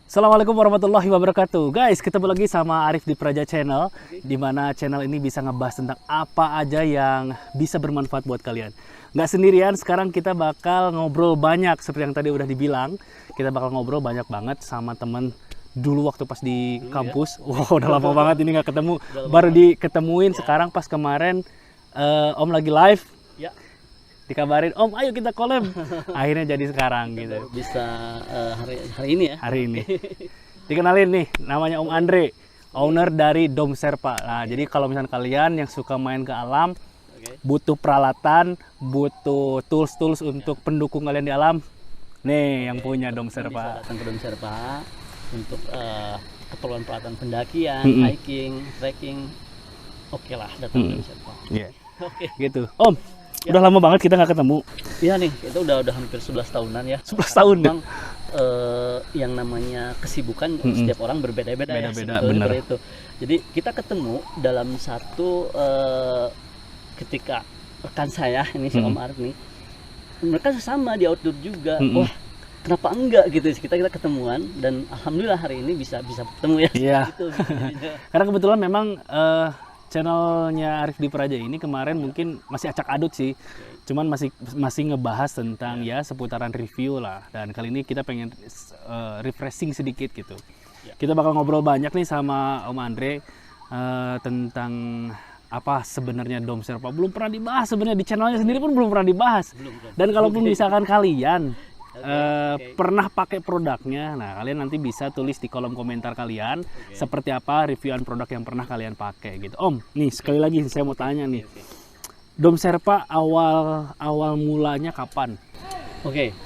Assalamualaikum warahmatullahi wabarakatuh. Guys, ketemu lagi sama Arif di Praja Channel, di mana channel ini bisa ngebahas tentang apa aja yang bisa bermanfaat buat kalian. Nggak sendirian, sekarang kita bakal ngobrol banyak seperti yang tadi udah dibilang. Kita bakal ngobrol banyak banget sama temen dulu waktu pas di kampus. Wow, udah lama banget ini nggak ketemu. Baru diketemuin sekarang pas kemarin Om lagi live. Ya. Dikabarin, Om ayo kita collab. Akhirnya jadi sekarang gitu. Bisa hari ini ya. Hari ini. Dikenalin nih, namanya Om Andre, owner dari Dom Sherpa. Nah, jadi kalau misalnya kalian yang suka main ke alam, butuh peralatan, butuh tools untuk pendukung kalian di alam, nih yang punya Dom Sherpa. Bisa datang ke Dom Sherpa untuk keperluan peralatan pendakian, hiking, trekking. Oke lah, datang ke Dom Sherpa. Iya. Oke. Gitu. Om, udah lama banget kita nggak ketemu. Iya nih, itu udah hampir 11 tahunan ya. 11 tahun memang, yang namanya kesibukan setiap orang berbeda-beda ya. Bener. Itu. Jadi kita ketemu dalam satu ketika rekan saya ini si Om Arif nih, mereka sama di outdoor juga. Wah, kenapa enggak gitu? Kita ketemuan dan alhamdulillah hari ini bisa ketemu ya. Iya. Gitu. Karena kebetulan memang channelnya Arif di Praja ini kemarin mungkin masih acak adut sih, cuman masih ngebahas tentang ya seputaran review lah, dan kali ini kita pengen refreshing sedikit gitu. Kita bakal ngobrol banyak nih sama Om Andre tentang apa sebenarnya Dom Sherpa. Belum pernah dibahas sebenarnya di channelnya sendiri pun belum pernah dibahas. Dan kalaupun misalkan kalian pernah pakai produknya, nah kalian nanti bisa tulis di kolom komentar kalian seperti apa reviewan produk yang pernah kalian pakai gitu. Om, nih sekali lagi saya mau tanya nih, Dom Sherpa awal mulanya kapan? Oke,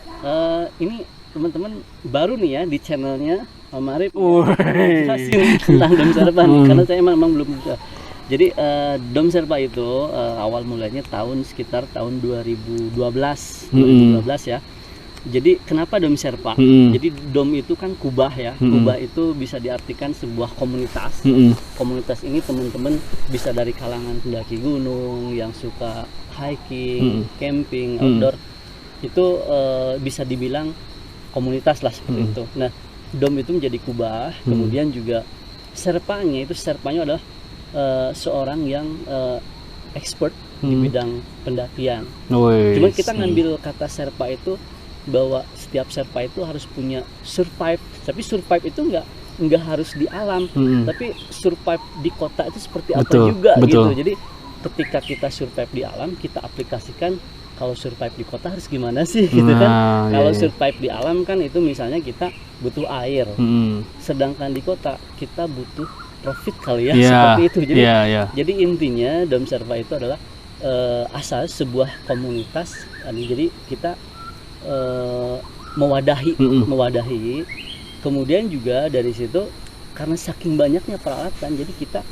ini teman-teman baru nih ya di channelnya Om Arif jelasin tentang Dom Sherpa nih, karena saya memang belum bisa. Jadi Dom Sherpa itu awal mulanya sekitar tahun 2012 ya. Jadi kenapa Dom Sherpa? Jadi Dom itu kan kubah ya. Kubah itu bisa diartikan sebuah komunitas. Komunitas ini teman-teman bisa dari kalangan pendaki gunung, yang suka hiking, camping, outdoor. Itu bisa dibilang komunitas lah seperti itu. Nah, Dom itu menjadi kubah. Kemudian juga Sherpanya adalah seorang yang expert di bidang pendakian. Cuman kita ngambil kata Sherpa itu bahwa setiap Sherpa itu harus punya survive, tapi survive itu nggak harus di alam, tapi survive di kota itu seperti apa juga gitu. Jadi ketika kita survive di alam, kita aplikasikan kalau survive di kota harus gimana sih gitu kan. Kalau survive di alam kan itu misalnya kita butuh air, sedangkan di kota kita butuh profit kali ya, seperti itu. Jadi intinya Dom Sherpa itu adalah asal sebuah komunitas. Jadi kita mewadahi, kemudian juga dari situ karena saking banyaknya peralatan, jadi kita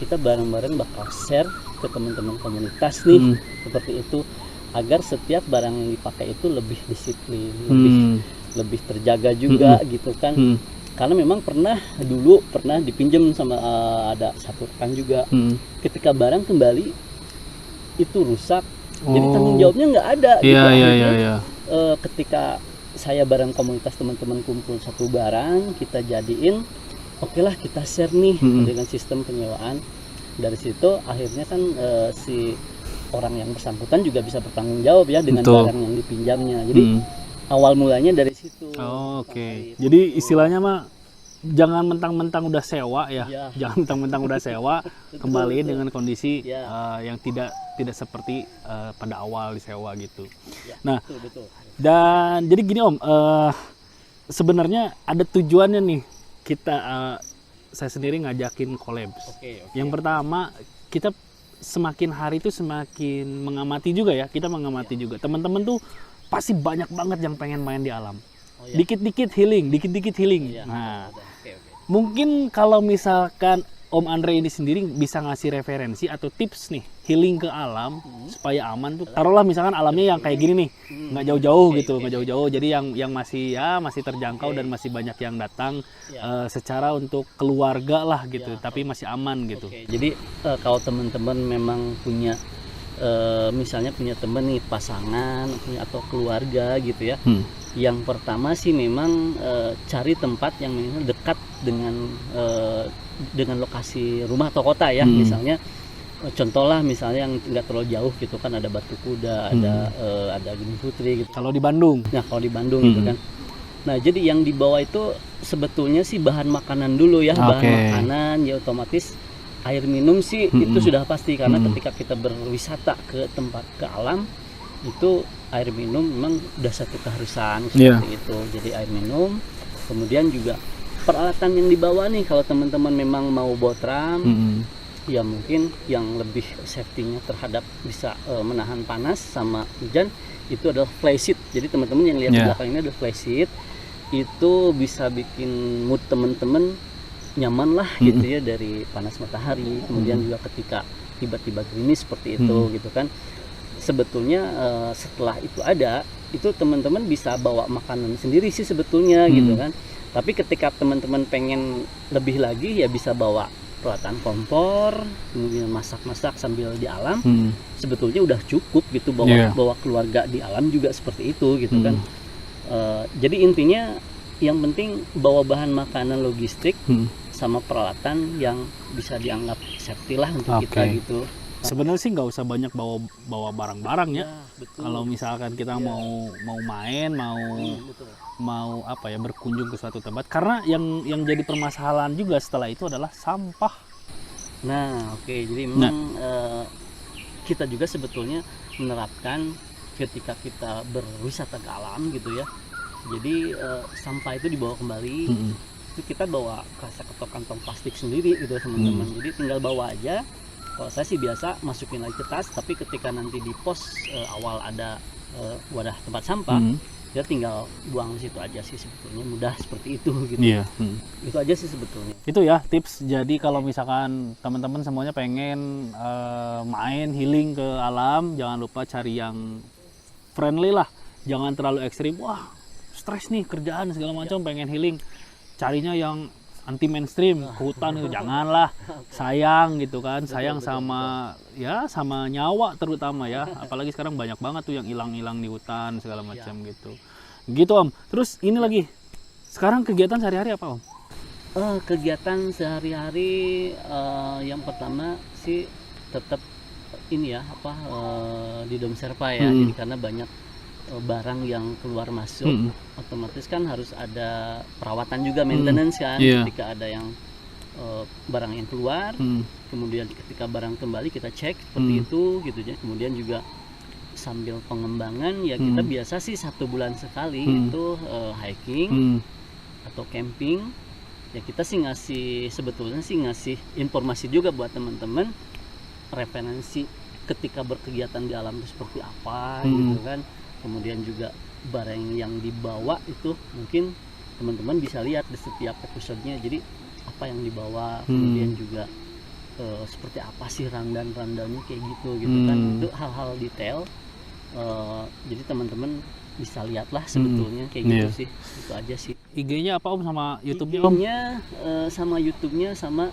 kita bareng-bareng bakal share ke teman-teman komunitas nih, seperti itu, agar setiap barang yang dipakai itu lebih disiplin, lebih terjaga juga gitu kan. Karena memang pernah dipinjam sama ada satu rekan juga, ketika barang kembali itu rusak, jadi tanggung jawabnya nggak ada gitu. Ketika saya bareng komunitas teman-teman kumpul satu barang, kita jadiin oke lah kita share nih dengan sistem penyewaan. Dari situ akhirnya kan si orang yang bersangkutan juga bisa bertanggung jawab ya dengan barang yang dipinjamnya. Jadi awal mulanya dari situ. Jadi istilahnya mah jangan mentang-mentang udah sewa ya. Jangan mentang-mentang udah sewa kembaliin dengan kondisi yang tidak seperti pada awal disewa gitu. Nah, betul. Dan jadi gini Om, sebenarnya ada tujuannya nih kita saya sendiri ngajakin collab. Yang pertama, kita semakin hari itu semakin mengamati juga ya. Kita mengamati juga teman-teman tuh pasti banyak banget yang pengen main di alam. Dikit-dikit healing. Nah, mungkin kalau misalkan Om Andre ini sendiri bisa ngasih referensi atau tips nih healing ke alam supaya aman tuh. Taruhlah misalkan alamnya yang kayak gini nih, nggak jauh-jauh jadi yang masih terjangkau dan masih banyak yang datang secara untuk keluarga lah gitu, tapi masih aman gitu. Jadi kalau teman-teman memang punya misalnya punya temen nih, pasangan atau keluarga gitu ya, Yang pertama sih memang cari tempat yang dekat dengan lokasi rumah atau kota ya. Misalnya contoh lah, misalnya yang nggak terlalu jauh gitu kan, ada Batu Kuda, ada Gunung Putri gitu. Kalau di Bandung? Nah kalau di Bandung gitu kan. Nah jadi yang dibawa itu sebetulnya sih bahan makanan dulu ya, bahan makanan ya, otomatis air minum sih itu sudah pasti, karena ketika kita berwisata ke tempat, ke alam, itu air minum memang udah satu keharusan seperti itu. Jadi air minum, kemudian juga peralatan yang dibawa nih, kalau teman-teman memang mau botram, ya mungkin yang lebih safety-nya terhadap bisa menahan panas sama hujan itu adalah flysheet. Jadi teman-teman yang lihat di belakang ini adalah flysheet, itu bisa bikin mood teman-teman nyaman lah gitu ya dari panas matahari. Kemudian juga ketika tiba-tiba gerimis seperti itu gitu kan. Sebetulnya setelah itu ada, itu teman-teman bisa bawa makanan sendiri sih sebetulnya gitu kan. Tapi ketika teman-teman pengen lebih lagi ya bisa bawa peralatan kompor, kemudian masak-masak sambil di alam. Sebetulnya udah cukup gitu, bawa keluarga di alam juga seperti itu gitu kan. Jadi intinya yang penting bawa bahan makanan logistik sama peralatan yang bisa dianggap safety lah untuk kita gitu. Sebenarnya sih nggak usah banyak bawa barang-barang ya. Kalau misalkan kita mau main, mau apa ya, berkunjung ke suatu tempat, karena yang jadi permasalahan juga setelah itu adalah sampah. Nah jadi memang kita juga sebetulnya menerapkan ketika kita berwisata ke alam gitu ya. Jadi sampah itu dibawa kembali, itu kita bawa kasak atau kantong plastik sendiri gitu teman-teman. Jadi tinggal bawa aja. Kalau saya sih biasa masukin lagi ke tas, tapi ketika nanti di pos awal ada wadah tempat sampah, ya tinggal buang situ aja sih sebetulnya, mudah seperti itu gitu. Itu aja sih sebetulnya. Itu ya tips. Jadi kalau misalkan teman-teman semuanya pengen main healing ke alam, jangan lupa cari yang friendly lah, jangan terlalu ekstrim. Wah stres nih kerjaan segala macam, pengen healing, carinya yang anti mainstream, ke hutan itu janganlah. Sayang gitu kan, sayang sama nyawa terutama ya. Apalagi sekarang banyak banget tuh yang hilang-hilang di hutan segala macam gitu. Gitu Om. Terus ini lagi, sekarang kegiatan sehari-hari apa Om? Kegiatan sehari-hari yang pertama sih tetap ini ya, di Dom Serpa ya. Jadi karena banyak barang yang keluar masuk, otomatis kan harus ada perawatan juga, maintenance kan. Ketika ada yang barang yang keluar, kemudian ketika barang kembali kita cek seperti itu gitu ya. Kemudian juga sambil pengembangan ya, kita biasa sih 1 bulan sekali itu hiking atau camping ya. Kita sih sebetulnya ngasih informasi juga buat teman-teman, referensi ketika berkegiatan di alam itu seperti apa gitu kan. Kemudian juga barang yang dibawa itu mungkin teman-teman bisa lihat di setiap episodenya. Jadi apa yang dibawa, kemudian juga seperti apa sih randan-randannya kayak gitu kan. Itu hal-hal detail. Jadi teman-teman bisa lihatlah sebetulnya kayak gitu sih. Itu aja sih. IG-nya apa Om, sama YouTube-nya Om? IG-nya sama YouTube-nya sama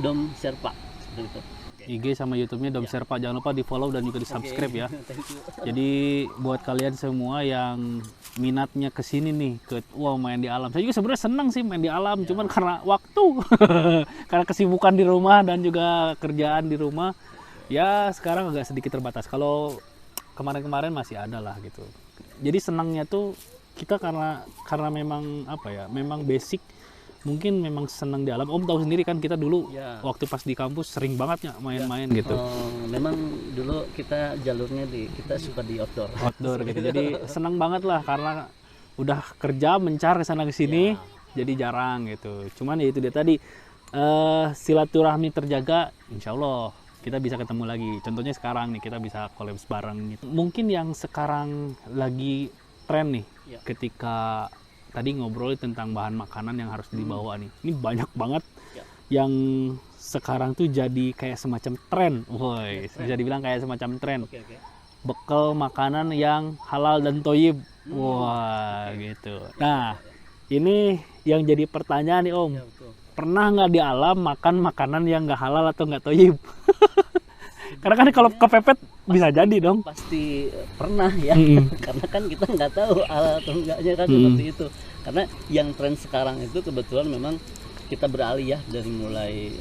Dom Serpa seperti itu. IG sama YouTube-nya Dom Serpa, jangan lupa di follow dan juga di subscribe ya. Jadi buat kalian semua yang minatnya ke sini nih, main di alam. Saya juga sebenarnya senang sih main di alam, cuman karena waktu, karena kesibukan di rumah dan juga kerjaan di rumah, ya sekarang agak sedikit terbatas. Kalau kemarin-kemarin masih ada lah gitu. Jadi senangnya tuh kita karena memang memang basic. Mungkin memang senang di alam. Om tahu sendiri kan, kita dulu waktu pas di kampus sering banget ya main-main gitu. Memang dulu kita jalurnya kita suka di outdoor gitu. Jadi senang banget lah, karena udah kerja mencar ke sana ke sini, jadi jarang gitu. Cuman ya itu dia tadi, silaturahmi terjaga, insya Allah kita bisa ketemu lagi. Contohnya sekarang nih kita bisa collab bareng gitu. Mungkin yang sekarang lagi tren nih, ketika tadi ngobrol tentang bahan makanan yang harus dibawa nih. Ini banyak banget yang sekarang tuh jadi kayak semacam tren. Bisa dibilang kayak semacam tren. Bekal makanan yang halal dan thoyyib. Gitu. Nah, ini yang jadi pertanyaan nih Om. Pernah nggak di alam makan makanan yang nggak halal atau nggak thoyyib? Karena kan kalau kepepet bisa jadi dong. Pasti pernah ya. Karena kan kita nggak tahu atau enggaknya kan seperti itu. Karena yang tren sekarang itu kebetulan memang kita beralih ya dari mulai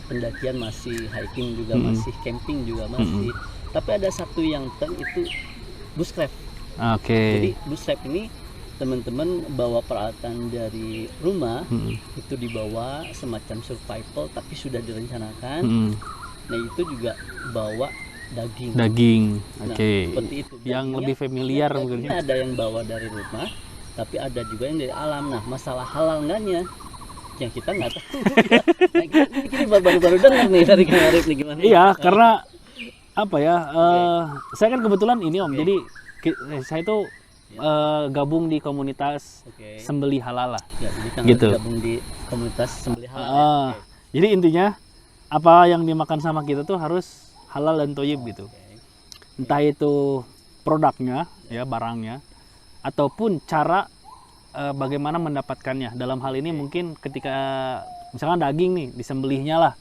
pendakian masih, hiking juga masih, camping juga masih. Tapi ada satu yang tren itu bushcraft. Jadi bushcraft ini teman-teman bawa peralatan dari rumah, itu dibawa semacam survival tapi sudah direncanakan. Nah itu juga bawa daging. Nah, seperti itu. Yang lebih familiar mungkin. Ada yang bawa dari rumah, tapi ada juga yang dari alam. Nah masalah halal enggaknya yang kita nggak tahu. Nah, ini baru-baru dengar nih dari Kang Arif nih gimana? Iya, karena apa ya? Saya kan kebetulan ini Om. Jadi saya itu gabung di komunitas sembelih halal lah. Ya, jadi Kang gitu. Gabung di komunitas sembelih halal. Jadi intinya apa yang dimakan sama kita tuh harus halal dan thayyib gitu. Entah itu produknya ya, barangnya, ataupun cara bagaimana mendapatkannya. Dalam hal ini mungkin ketika misalkan daging nih disembelihnya lah.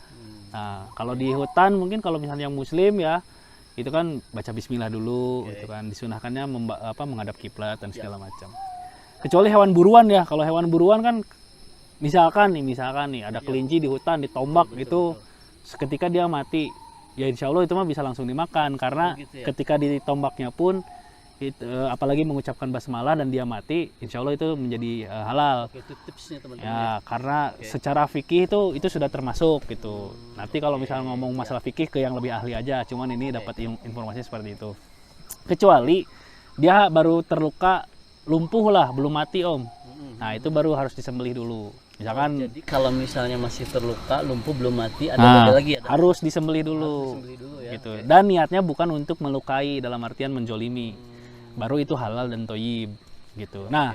Nah, kalau di hutan mungkin kalau misalnya yang muslim ya itu kan baca bismillah dulu, itu kan disunahkannya menghadap kiblat dan segala macam. Kecuali hewan buruan ya. Kalau hewan buruan kan misalkan nih ada kelinci di hutan ditombak gitu, seketika dia mati, ya insya Allah itu mah bisa langsung dimakan karena ketika ditombaknya pun apalagi mengucapkan basmalah dan dia mati, insya Allah itu menjadi halal. Itu tipsnya teman-teman. Ya, karena secara fikih itu sudah termasuk gitu. Nanti kalau misalnya ngomong masalah fikih ke yang lebih ahli aja, cuman ini dapat informasi seperti itu. Kecuali dia baru terluka lumpuh lah, belum mati Om. Nah itu baru harus disembelih dulu. Misalkan. Jadi kalau misalnya masih terluka, lumpuh belum mati, ada lagi ya? Harus disembelih dulu. Gitu. Dan niatnya bukan untuk melukai dalam artian menjolimi. Baru itu halal dan thayyib gitu. Nah,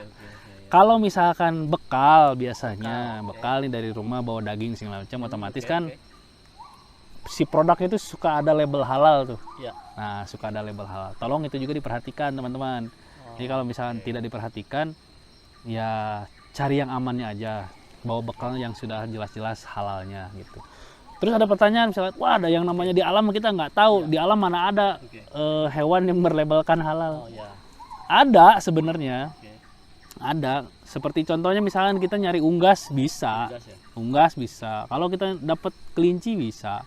kalau misalkan bekal biasanya, bekal nih dari rumah bawa daging segala macam, otomatis kan si produknya itu suka ada label halal tuh. Nah, suka ada label halal. Tolong itu juga diperhatikan teman-teman. Jadi kalau misalkan tidak diperhatikan, ya cari yang amannya aja. Bawa bekal yang sudah jelas-jelas halalnya gitu. Terus ada pertanyaan misalnya, wah ada yang namanya di alam kita nggak tahu, di alam mana ada hewan yang berlabelkan halal? Ada sebenarnya, ada. Seperti contohnya misalkan kita nyari unggas bisa, unggas bisa. Kalau kita dapat kelinci bisa,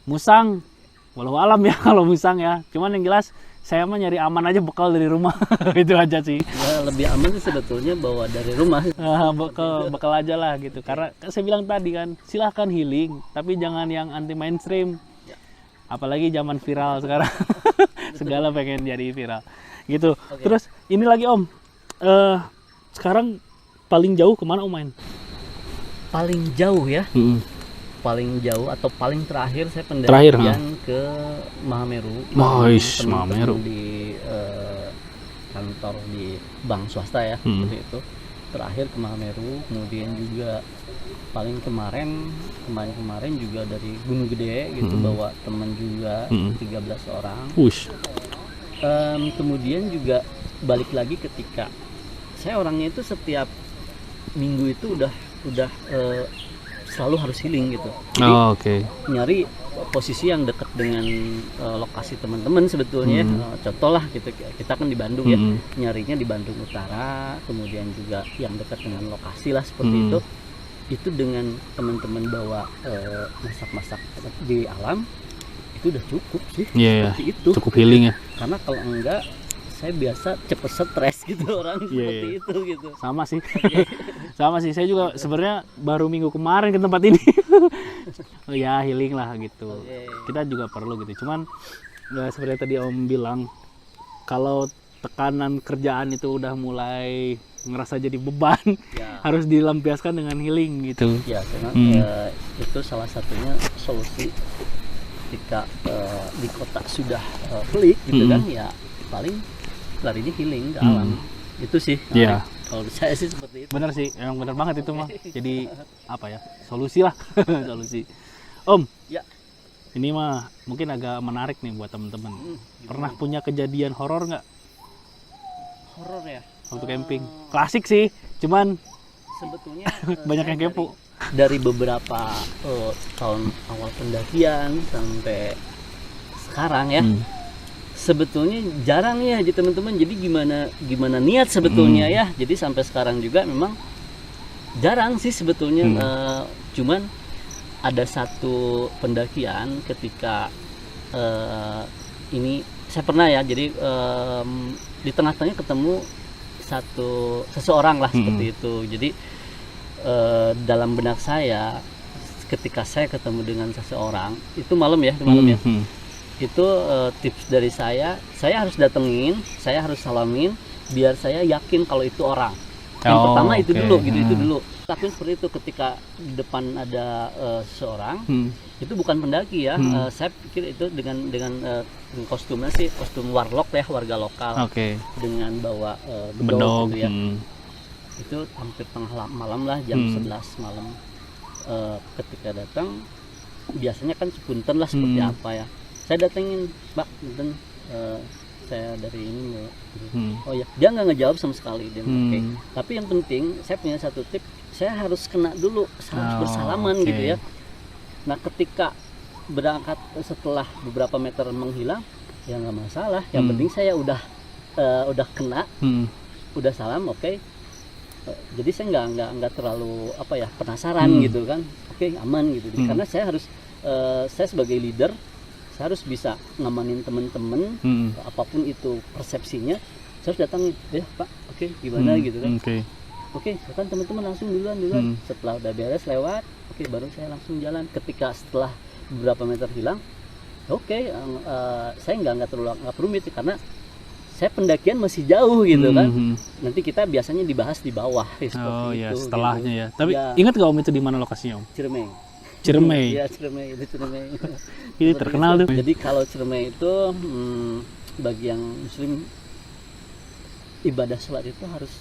musang, walau alam ya kalau musang ya. Cuman yang jelas saya mah nyari aman aja bekal dari rumah. Itu aja sih. Ya, lebih aman sih sebetulnya bawa dari rumah. Bekal aja lah gitu. Karena saya bilang tadi kan, silahkan healing, tapi jangan yang anti mainstream. Apalagi zaman viral sekarang. Segala pengen jadi viral. Gitu. Terus ini lagi Om. Sekarang paling jauh kemana Om main? Paling jauh ya? Paling jauh atau paling terakhir saya pendakian ke Mahameru. Mahameru di kantor di bank swasta ya, seperti itu. Terakhir ke Mahameru, kemudian juga paling kemarin juga dari Gunung Gede gitu, bawa teman juga 13 orang. Kemudian juga balik lagi ketika saya orangnya itu setiap minggu itu udah selalu harus healing gitu. Jadi nyari posisi yang dekat dengan lokasi teman-teman sebetulnya. Contoh lah gitu, kita kan di Bandung ya, nyarinya di Bandung Utara, kemudian juga yang dekat dengan lokasi lah seperti itu. Itu dengan teman-teman bawa masak-masak di alam itu udah cukup sih. Seperti itu. Cukup healing ya. Karena kalau enggak saya biasa cepet stres gitu orang seperti itu gitu. Sama sih. Sama sih, saya juga sebenarnya baru minggu kemarin ke tempat ini. Ya healing lah gitu. Kita juga perlu gitu. Cuman seperti tadi Om bilang, kalau tekanan kerjaan itu udah mulai ngerasa jadi beban, harus dilampiaskan dengan healing gitu. Ya, karena itu salah satunya solusi ketika di kota sudah pelik gitu kan, ya paling larinya healing ke alam. Itu sih. Iya. Kalau saya sih seperti itu. Bener sih, emang bener banget itu mah. Jadi apa ya? Solusi lah, solusi. Om. Ya. Ini mah mungkin agak menarik nih buat temen-temen. Pernah punya kejadian horor nggak? Horor ya? Waktu camping. Klasik sih, cuman sebetulnya banyak yang kepo. Dari beberapa tahun awal pendakian sampai sekarang ya, sebetulnya jarang ya jadi teman-teman. Jadi gimana niat sebetulnya ya. Jadi sampai sekarang juga memang jarang sih sebetulnya. Cuman ada satu pendakian ketika ini saya pernah ya. Jadi di tengah-tengahnya ketemu seseorang lah seperti itu. Jadi dalam benak saya ketika saya ketemu dengan seseorang itu malam ya, itu tips dari saya harus datengin, saya harus salamin biar saya yakin kalau itu orang. Yang pertama itu dulu gitu, itu dulu. Tapi seperti itu ketika di depan ada seseorang, itu bukan pendaki ya. Saya pikir itu dengan kostumnya sih kostum warlock ya, warga lokal. Dengan bawa bedog gitu ya. Itu hampir tengah malam lah, jam 11 malam. Ketika datang biasanya kan sepunten lah seperti apa ya. Saya datengin, Pak, punten, saya dari ini. Oh ya, dia nggak ngejawab sama sekali. Dia tapi yang penting saya punya satu tip, saya harus kena dulu, harus bersalaman gitu ya. Nah ketika berangkat setelah beberapa meter menghilang, ya nggak masalah. Yang penting saya udah kena, udah salam, jadi saya nggak terlalu penasaran gitu kan. Aman gitu. Jadi, karena saya harus saya sebagai leader, saya harus bisa ngamanin teman-teman, apapun itu persepsinya, saya harus datang ya Pak, gimana gitu kan. Kan teman-teman langsung duluan. Setelah udah beres lewat, baru saya langsung jalan. Ketika setelah beberapa meter hilang, saya nggak rumit karena saya pendakian masih jauh gitu kan. Nanti kita biasanya dibahas di bawah seperti itu, setelahnya gitu. Ya. Tapi ingat gak Om itu di mana lokasinya Om? Ciremai. Iya, Ciremai. Ini terkenal tuh. Jadi kalau Ciremai itu bagi yang muslim, ibadah sholat itu harus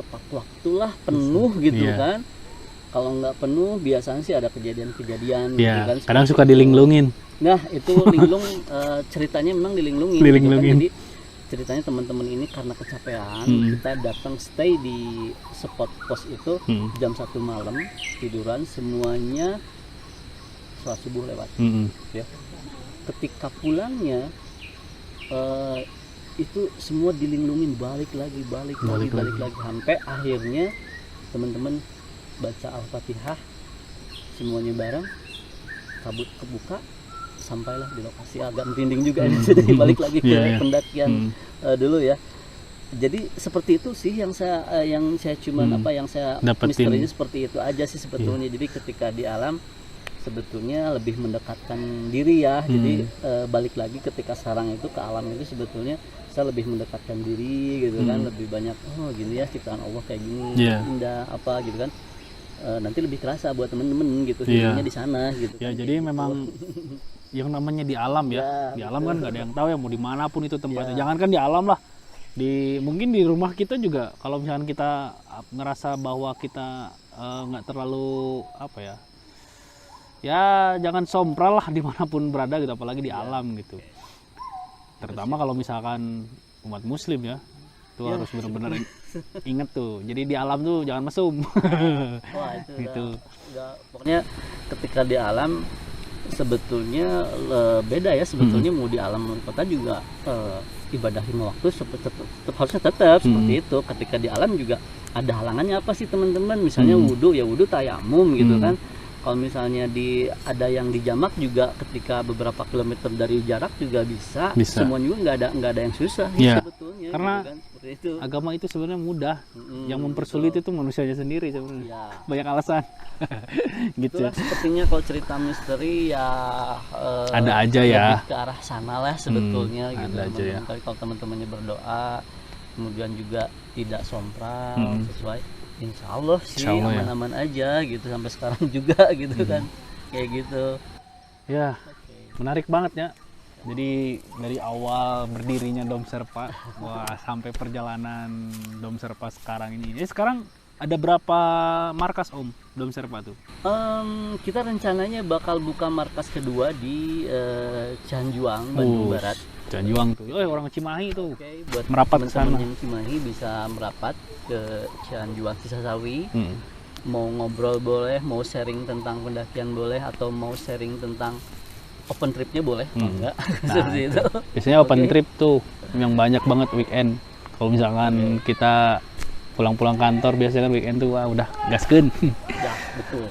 tepat waktu lah, penuh gitu kan. Kalau nggak penuh biasanya sih ada kejadian-kejadian gitu kan. Kadang suka dilinglungin. Nah itu linglung, ceritanya memang dilinglungin. Gitu kan. Jadi ceritanya teman-teman ini karena kecapean, kita datang stay di spot pos itu jam 1 malam, tiduran semuanya, sholat subuh lewat. Ya. Ketika pulangnya itu semua dilinglungin, balik lagi sampai akhirnya teman-teman baca Al-Fatihah semuanya bareng, kabut kebuka, sampailah di lokasi. Agak merinding juga ini, jadi balik lagi ke pendakian dulu ya. Jadi seperti itu sih yang saya cuman yang saya misterinya seperti itu aja sih sebetulnya. Jadi ketika di alam sebetulnya lebih mendekatkan diri ya. Jadi balik lagi ketika sarang itu ke alam itu sebetulnya saya lebih mendekatkan diri gitu kan, lebih banyak gini ya ciptaan Allah kayak gini, indah apa gitu kan. Nanti lebih terasa buat temen-temen gitu, feelingnya di sana gitu. Ya kan. Jadi memang yang namanya di alam ya, di alam kan nggak ada yang tahu ya mau dimanapun itu tempatnya. Jangankan di alam lah, mungkin di rumah kita juga kalau misalkan kita ngerasa bahwa kita nggak terlalu ya jangan sompral lah dimanapun berada gitu, apalagi di alam gitu. Terutama kalau misalkan umat muslim ya, itu harus benar-benar inget tuh. Jadi di alam tuh jangan mesum. Wah itu gitu. Pokoknya ketika di alam sebetulnya beda ya sebetulnya. Mau di alam kota juga ibadah 5 waktu harusnya tetap seperti itu. Ketika di alam juga ada halangannya apa sih teman-teman, misalnya wudhu ya wudhu tayamum gitu kan. Kalau misalnya ada yang di jamak juga ketika beberapa kilometer dari jarak juga bisa. Semuanya juga nggak ada yang susah sebetulnya. Karena gitu kan. Itu. Agama itu sebenarnya mudah. Yang mempersulit itu manusianya sendiri sebenarnya. Banyak alasan. Gitu. Itulah sepertinya kalau cerita misteri ya ada aja ya. Lebih ke arah sana lah sebetulnya gitu. Ada aja ya. Tapi kalau teman-temannya berdoa, kemudian juga tidak sompral sesuai, insya Allah sih aman-aman aja gitu sampai sekarang juga gitu kan, kayak gitu ya. Menarik banget ya. Jadi dari awal berdirinya Dom Sherpa, sampai perjalanan Dom Sherpa sekarang ini. Jadi sekarang ada berapa markas Om Dom Sherpa tuh? Kita rencananya bakal buka markas kedua di Cianjuang, Bandung Barat. Cianjuang tuh, orang Cimahi tuh. Buat merapat ke sana. Teman-teman yang Cimahi bisa merapat ke Cianjuang Cisasawi. Mau ngobrol boleh, mau sharing tentang pendakian boleh, atau mau sharing tentang open tripnya boleh, enggak? Nah, Seperti itu. biasanya open trip tuh yang banyak banget weekend. Kalau misalkan kita pulang-pulang kantor biasanya kan weekend tuh wah udah gaskeun. Ya, betul.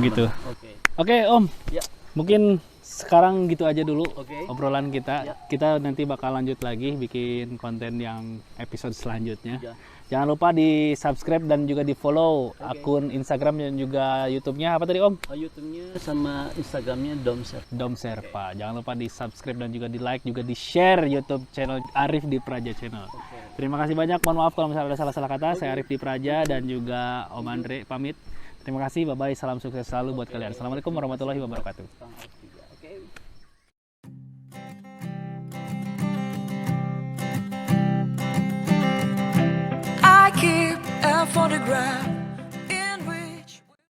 Gitu. Oke. Oke, Om. Ya. Mungkin sekarang gitu aja dulu Oke. obrolan kita. Ya. Kita nanti bakal lanjut lagi bikin konten yang episode selanjutnya. Ya. Jangan lupa di subscribe dan juga di follow akun Instagram dan juga YouTube-nya apa tadi Om? YouTube-nya sama Instagram-nya Domser. Dom Serpa. Jangan lupa di subscribe dan juga di like juga di share YouTube channel Arif di Praja Channel. Terima kasih banyak. Mohon maaf kalau misalnya ada salah-salah kata. Saya Arif di Praja dan juga Om Andre pamit. Terima kasih. Bye bye. Salam sukses selalu buat kalian. Assalamualaikum warahmatullahi wabarakatuh. Oke. I keep a photograph